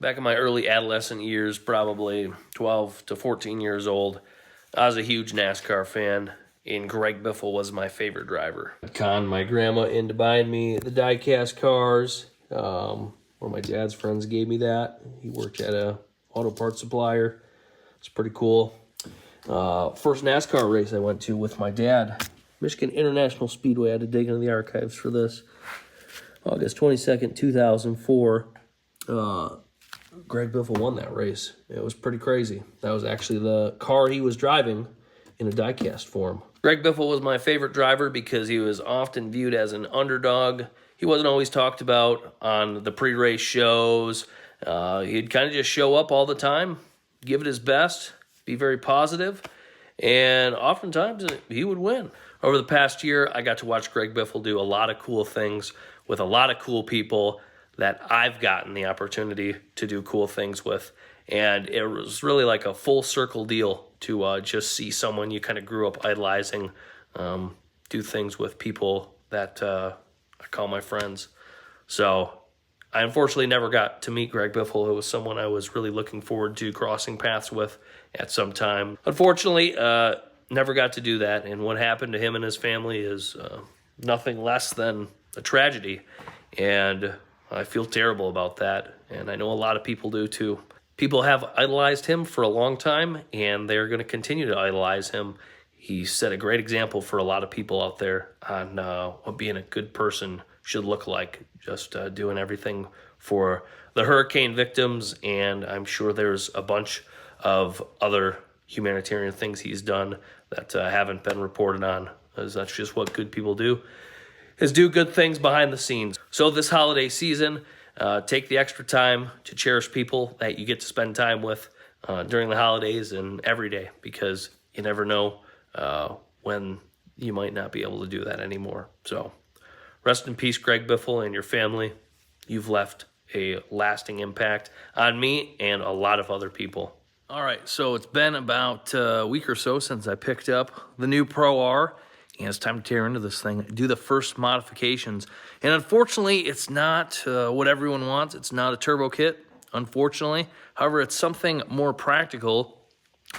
Back in my early adolescent years, probably 12 to 14 years old, I was a huge NASCAR fan, and Greg Biffle was my favorite driver. I conned my grandma into buying me the die-cast cars. One of my dad's friends gave me that. He worked at a auto parts supplier. It's pretty cool. First NASCAR race I went to with my dad, Michigan International Speedway. I had to dig into the archives for this. August 22nd, 2004. Greg Biffle won that race. It was pretty crazy. That was actually the car he was driving in a die-cast form. Greg Biffle was my favorite driver because he was often viewed as an underdog. He wasn't always talked about on the pre-race shows. He'd kind of just show up all the time, give it his best, be very positive, and oftentimes he would win. Over the past year, I got to watch Greg Biffle do a lot of cool things with a lot of cool people that I've gotten the opportunity to do cool things with. And it was really like a full circle deal to just see someone you kind of grew up idolizing do things with people that I call my friends. So I unfortunately never got to meet Greg Biffle. It was someone I was really looking forward to crossing paths with at some time. Unfortunately, never got to do that. And what happened to him and his family is nothing less than a tragedy. And I feel terrible about that, and I know a lot of people do too. People have idolized him for a long time, and they're going to continue to idolize him. He set a great example for a lot of people out there on what being a good person should look like, just doing everything for the hurricane victims, and I'm sure there's a bunch of other humanitarian things he's done that haven't been reported on, as that's just what good people do. Is do good things behind the scenes. So this holiday season, take the extra time to cherish people that you get to spend time with during the holidays and every day, because you never know when you might not be able to do that anymore. So rest in peace, Greg Biffle and your family. You've left a lasting impact on me and a lot of other people. All right, so it's been about a week or so since I picked up the new Pro R. And it's time to tear into this thing, do the first modifications. And unfortunately, it's not what everyone wants. It's not a turbo kit, unfortunately. However, it's something more practical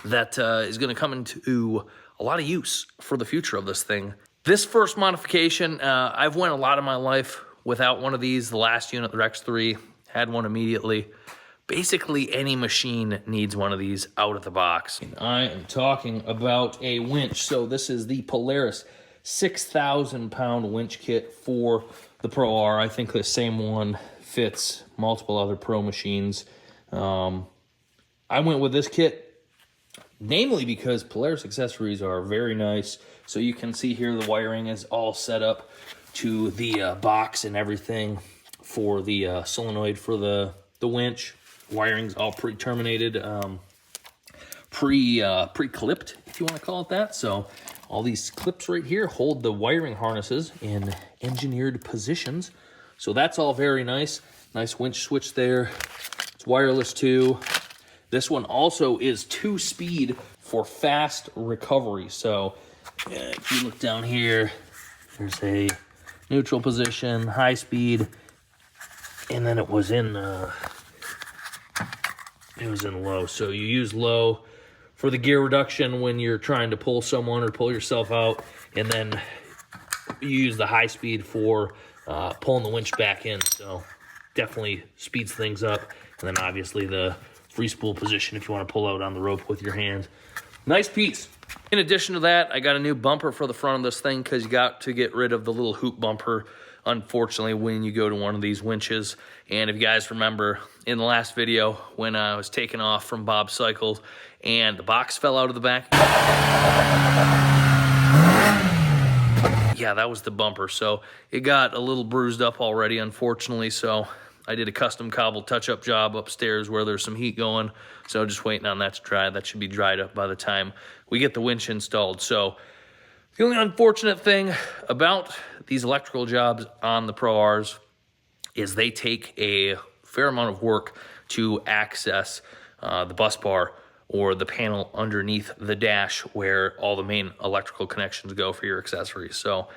that is going to come into a lot of use for the future of this thing. This first modification, I've went a lot of my life without one of these. The last unit, the Rex 3, had one immediately. Basically, any machine needs one of these out of the box. And I am talking about a winch. So this is the Polaris 6,000-pound winch kit for the Pro R. I think the same one fits multiple other Pro machines. I went with this kit, namely because Polaris accessories are very nice. So you can see here the wiring is all set up to the box and everything for the solenoid for the winch. Wiring's all pre-terminated, pre-clipped, if you want to call it that. So all these clips right here hold the wiring harnesses in engineered positions. So that's all very nice. Nice winch switch there. It's wireless too. This one also is 2-speed for fast recovery. So if you look down here, there's a neutral position, high speed, and then it was in low. So you use low for the gear reduction when you're trying to pull someone or pull yourself out, and then you use the high speed for pulling the winch back in. So definitely speeds things up. And then obviously the free spool position if you want to pull out on the rope with your hand. Nice piece. In addition to that, I got a new bumper for the front of this thing because you got to get rid of the little hoop bumper, unfortunately, when you go to one of these winches. And if you guys remember in the last video when I was taking off from Bob's Cycles and the box fell out of the back. Yeah, that was the bumper. So it got a little bruised up already, unfortunately. So I did a custom cobble touch-up job upstairs where there's some heat going. So just waiting on that to dry. That should be dried up by the time we get the winch installed. So the only unfortunate thing about these electrical jobs on the Pro Rs is they take a fair amount of work to access the bus bar or the panel underneath the dash where all the main electrical connections go for your accessories. So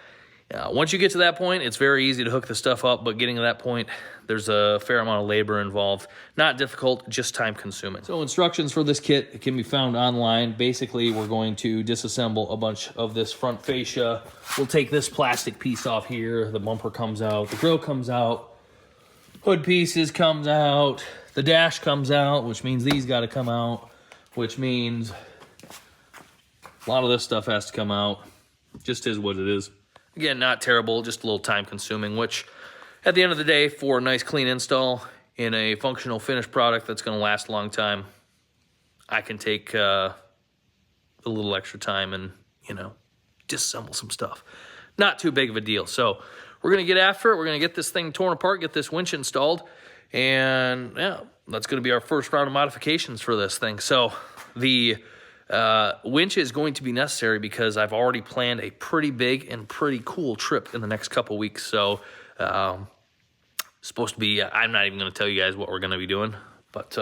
Once you get to that point, it's very easy to hook the stuff up, but getting to that point, there's a fair amount of labor involved. Not difficult, just time consuming. So instructions for this kit can be found online. Basically, we're going to disassemble a bunch of this front fascia. We'll take this plastic piece off here. The bumper comes out, the grill comes out, hood pieces comes out, the dash comes out, which means these got to come out, which means a lot of this stuff has to come out. Just is what it is. Again, not terrible, just a little time consuming, which at the end of the day, for a nice clean install in a functional finished product that's going to last a long time, I can take a little extra time and, you know, disassemble some stuff. Not too big of a deal. So we're going to get after it. We're going to get this thing torn apart, get this winch installed, and yeah, that's going to be our first round of modifications for this thing. So the winch is going to be necessary because I've already planned a pretty big and pretty cool trip in the next couple weeks. So supposed to be, I'm not even going to tell you guys what we're going to be doing, but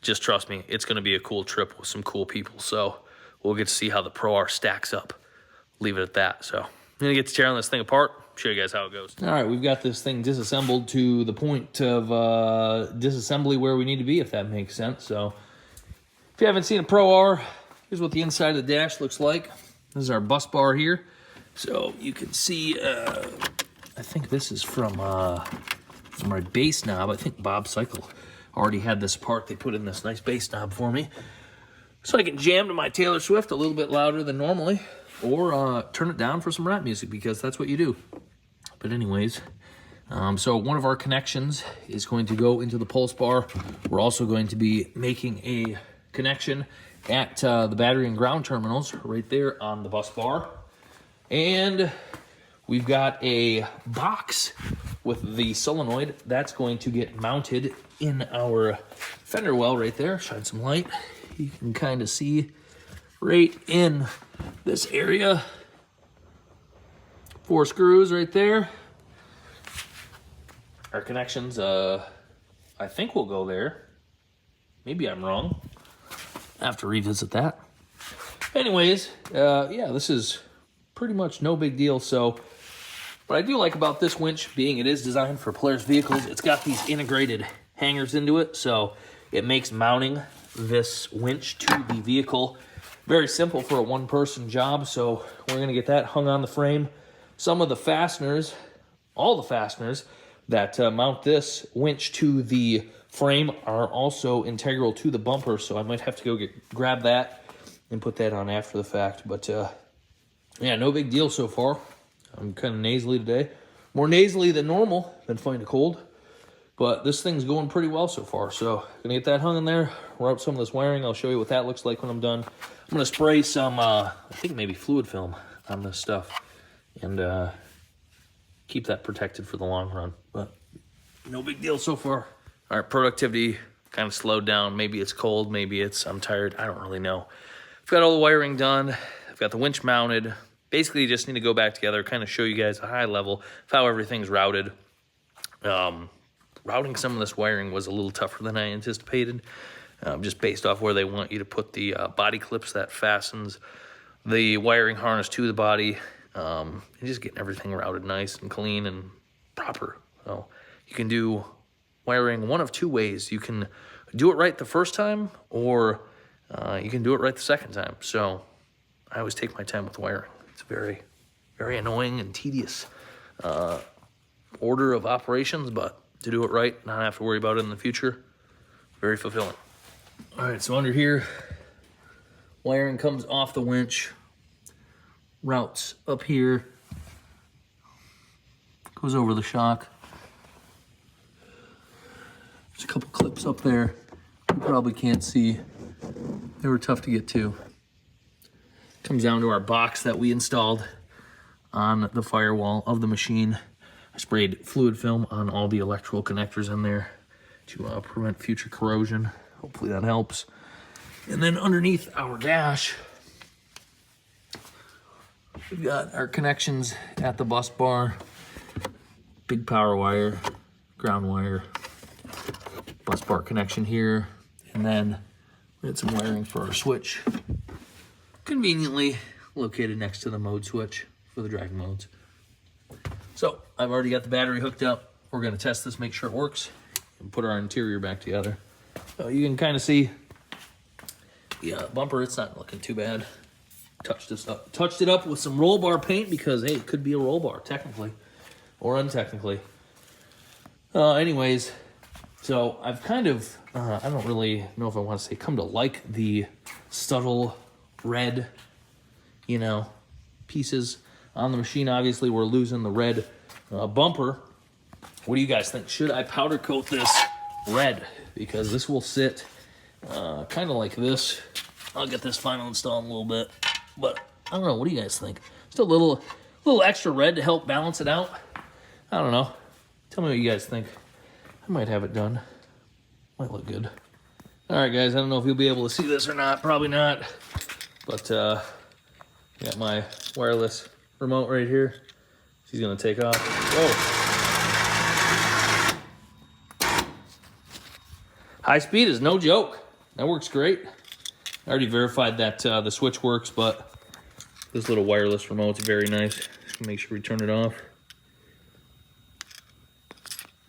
just trust me, it's going to be a cool trip with some cool people. So we'll get to see how the Pro R stacks up. Leave it at that. So I'm going to get to tearing this thing apart, show you guys how it goes. All right, we've got this thing disassembled to the point of disassembly where we need to be, if that makes sense. So if you haven't seen a Pro R, here's what the inside of the dash looks like. This is our bus bar here. So you can see, I think this is from my base knob. I think Bob Cycle already had this part. They put in this nice base knob for me, so I can jam to my Taylor Swift a little bit louder than normally, or turn it down for some rap music, because that's what you do. But anyways, so one of our connections is going to go into the pulse bar. We're also going to be making a connection at the battery and ground terminals right there on the bus bar. And we've got a box with the solenoid that's going to get mounted in our fender well right there. Shine some light. You can kind of see right in this area. 4 screws right there. Our connections, I think will go there. Maybe I'm wrong. I have to revisit that. Anyways, yeah, this is pretty much no big deal. So what I do like about this winch, being it is designed for Polaris vehicles, it's got these integrated hangers into it, so it makes mounting this winch to the vehicle very simple for a one-person job. So we're going to get that hung on the frame. Some of the fasteners, all the fasteners that mount this winch to the frame are also integral to the bumper, so I might have to go grab that and put that on after the fact. But yeah, no big deal so far. I'm kind of nasally today. More nasally than normal. Been fighting a cold. But this thing's going pretty well so far. So gonna get that hung in there, route some of this wiring. I'll show you what that looks like when I'm done. I'm gonna spray some, I think maybe fluid film on this stuff, and keep that protected for the long run. But no big deal so far. All right, productivity kind of slowed down. Maybe it's cold, maybe it's I'm tired. I don't really know. I've got all the wiring done. I've got the winch mounted. Basically, you just need to go back together, kind of show you guys a high level of how everything's routed. Routing some of this wiring was a little tougher than I anticipated, just based off where they want you to put the body clips that fastens the wiring harness to the body, and just getting everything routed nice and clean and proper. So you can do wiring one of two ways. You can do it right the first time, or you can do it right the second time. So I always take my time with wiring. It's very, very annoying and tedious order of operations, but to do it right, not have to worry about it in the future, very fulfilling. All right, so under here, wiring comes off the winch, routes up here, goes over the shock. There's a couple clips up there you probably can't see. They were tough to get to. Comes down to our box that we installed on the firewall of the machine. I sprayed fluid film on all the electrical connectors in there to prevent future corrosion. Hopefully that helps. And then underneath our dash, we've got our connections at the bus bar. Big power wire, ground wire, bus bar connection here, and then we had some wiring for our switch, conveniently located next to the mode switch for the driving modes. So I've already got the battery hooked up. We're gonna test this, make sure it works, and put our interior back together. So you can kind of see the bumper, it's not looking too bad. Touched it up with some roll bar paint because, hey, it could be a roll bar technically or untechnically. Anyways, so I've kind of, I don't really know if I want to say come to like the subtle red, you know, pieces on the machine. Obviously, we're losing the red bumper. What do you guys think? Should I powder coat this red? Because this will sit kind of like this. I'll get this final installed in a little bit. But I don't know, what do you guys think? Just a little extra red to help balance it out. I don't know. Tell me what you guys think. I might have it done. Might look good. All right, guys, I don't know if you'll be able to see this or not. Probably not. But got my wireless remote right here. She's gonna take off. Whoa. High speed is no joke. That works great. I already verified that the switch works, but this little wireless remote's very nice. Just make sure we turn it off.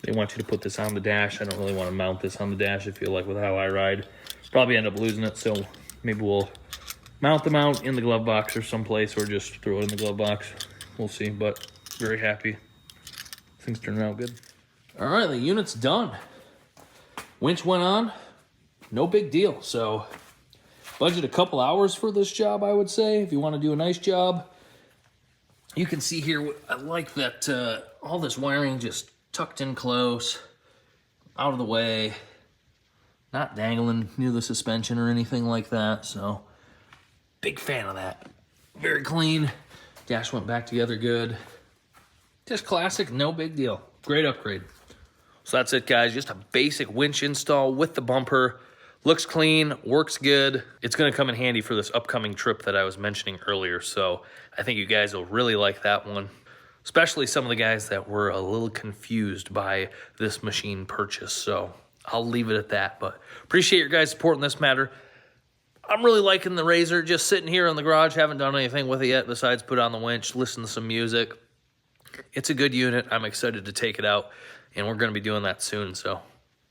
They want you to put this on the dash. I don't really want to mount this on the dash, I feel like, with how I ride. Probably end up losing it, so maybe we'll mount them out in the glove box or someplace, or just throw it in the glove box. We'll see, but very happy. Things turning out good. All right, the unit's done. Winch went on. No big deal, so budget a couple hours for this job, I would say, if you want to do a nice job. You can see here, I like that all this wiring just tucked in close, out of the way, not dangling near the suspension or anything like that. So, big fan of that. Very clean. Dash went back together good. Just classic, no big deal. Great upgrade. So that's it, guys. Just a basic winch install with the bumper. Looks clean, works good. It's gonna come in handy for this upcoming trip that I was mentioning earlier, so I think you guys will really like that one. Especially some of the guys that were a little confused by this machine purchase, so I'll leave it at that. But appreciate your guys' support in this matter. I'm really liking the RZR, just sitting here in the garage, haven't done anything with it yet besides put on the winch, listen to some music. It's a good unit. I'm excited to take it out, and we're gonna be doing that soon, so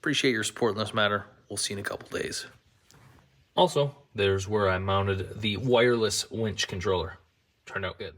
appreciate your support in this matter. We'll see you in a couple days. Also, there's where I mounted the wireless winch controller. Turned out good.